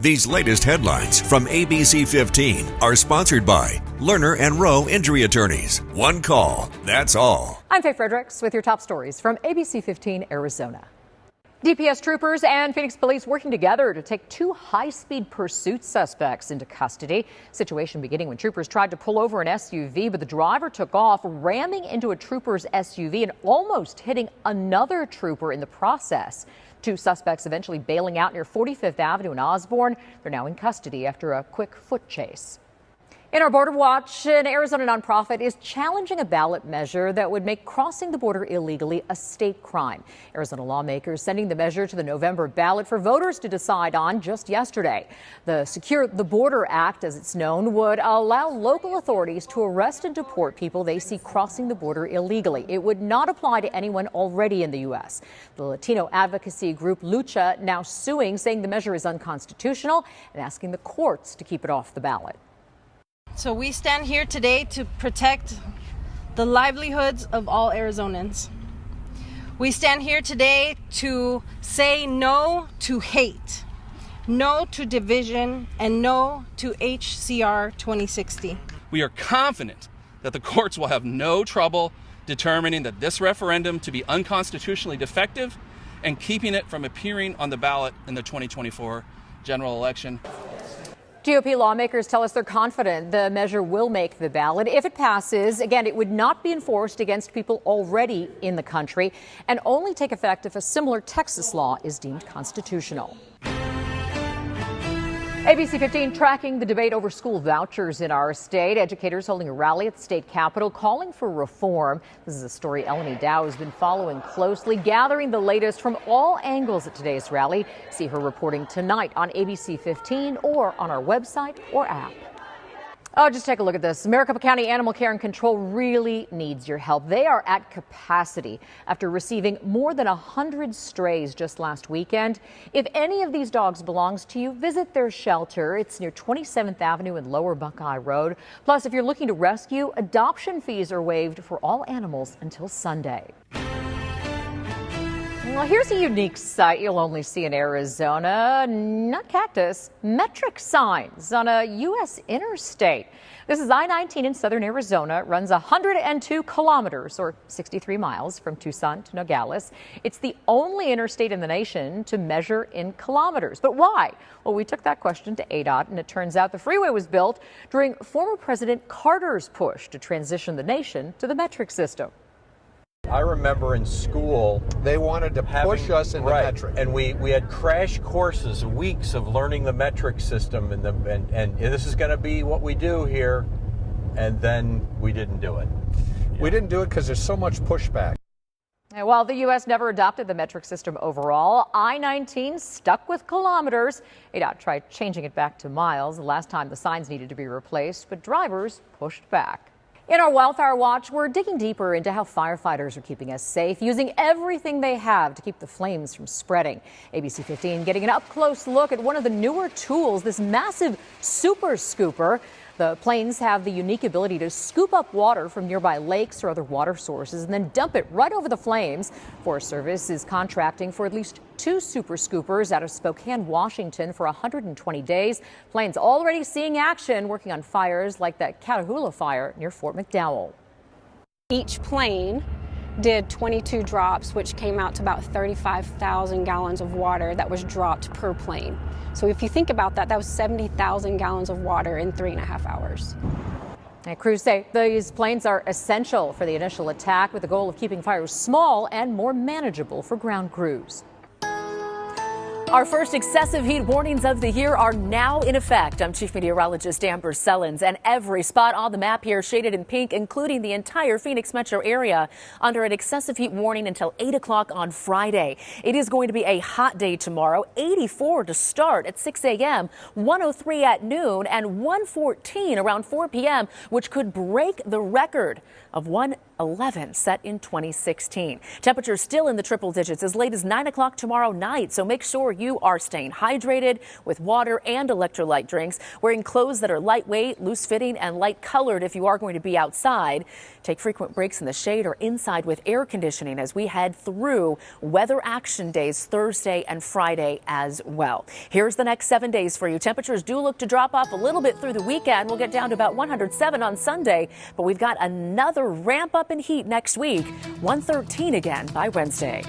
These latest headlines from ABC15 are sponsored by Lerner and Rowe Injury Attorneys. One call, that's all. I'm Faye Fredericks with your top stories from ABC15 Arizona. DPS troopers and Phoenix police working together to take two high-speed pursuit suspects into custody. Situation beginning when troopers tried to pull over an SUV, but the driver took off, ramming into a trooper's SUV and almost hitting another trooper in the process. Two suspects eventually bailing out near 45th Avenue in Osborne. They're now in custody after a quick foot chase. In our Border Watch, an Arizona nonprofit is challenging a ballot measure that would make crossing the border illegally a state crime. Arizona lawmakers sending the measure to the November ballot for voters to decide on just yesterday. The Secure the Border Act, as it's known, would allow local authorities to arrest and deport people they see crossing the border illegally. It would not apply to anyone already in the U.S. The Latino advocacy group Lucha now suing, saying the measure is unconstitutional and asking the courts to keep it off the ballot. So we stand here today to protect the livelihoods of all Arizonans. We stand here today to say no to hate, no to division, and no to HCR 2060. We are confident that the courts will have no trouble determining that this referendum to be unconstitutionally defective and keeping it from appearing on the ballot in the 2024 general election. GOP lawmakers tell us they're confident the measure will make the ballot. If it passes, again, it would not be enforced against people already in the country and only take effect if a similar Texas law is deemed constitutional. ABC 15 tracking the debate over school vouchers in our state. Educators holding a rally at the state capitol calling for reform. This is a story Eleni Dow has been following closely, gathering the latest from all angles at today's rally. See her reporting tonight on ABC 15 or on our website or app. Oh, just take a look at this. Maricopa County Animal Care and Control really needs your help. They are at capacity after receiving more than 100 strays just last weekend. If any of these dogs belongs to you, visit their shelter. It's near 27th Avenue and Lower Buckeye Road. Plus, if you're looking to rescue, adoption fees are waived for all animals until Sunday. Well, here's a unique sight you'll only see in Arizona. Not cactus, metric signs on a U.S. interstate. This is I-19 in southern Arizona. It runs 102 kilometers or 63 miles from Tucson to Nogales. It's the only interstate in the nation to measure in kilometers. But why? Well, we took that question to ADOT, and it turns out the freeway was built during former President Carter's push to transition the nation to the metric system. I remember in school, they wanted to push us into metric. And we had crash courses, weeks of learning the metric system, and this is going to be what we do here, and then we didn't do it. We didn't do it because there's so much pushback. While the U.S. never adopted the metric system overall, I-19 stuck with kilometers. ADOT tried changing it back to miles the last time the signs needed to be replaced, but drivers pushed back. In our Wildfire Watch, we're digging deeper into how firefighters are keeping us safe, using everything they have to keep the flames from spreading. ABC 15 getting an up-close look at one of the newer tools, this massive super scooper. The planes have the unique ability to scoop up water from nearby lakes or other water sources and then dump it right over the flames. Forest Service is contracting for at least 2 super scoopers out of Spokane, Washington for 120 days. Planes already seeing action working on fires like that Catahoula fire near Fort McDowell. Each plane did 22 drops, which came out to about 35,000 gallons of water that was dropped per plane. So if you think about that, that was 70,000 gallons of water in 3.5 hours. Crews say these planes are essential for the initial attack, with the goal of keeping fires small and more manageable for ground crews. Our first excessive heat warnings of the year are now in effect. I'm Chief Meteorologist Amber Sellens, and every spot on the map here shaded in pink, including the entire Phoenix metro area, under an excessive heat warning until 8 o'clock on Friday. It is going to be a hot day tomorrow. 84 to start at 6 a.m., 103 at noon, and 114 around 4 p.m., which could break the record of 1 11 set in 2016. Temperatures still in the triple digits as late as 9 o'clock tomorrow night, so make sure you are staying hydrated with water and electrolyte drinks, wearing clothes that are lightweight, loose-fitting, and light-colored if you are going to be outside. Take frequent breaks in the shade or inside with air conditioning as we head through weather action days Thursday and Friday as well. Here's the next 7 days for you. Temperatures do look to drop off a little bit through the weekend. We'll get down to about 107 on Sunday, but we've got another ramp up in heat next week, 113 again by Wednesday.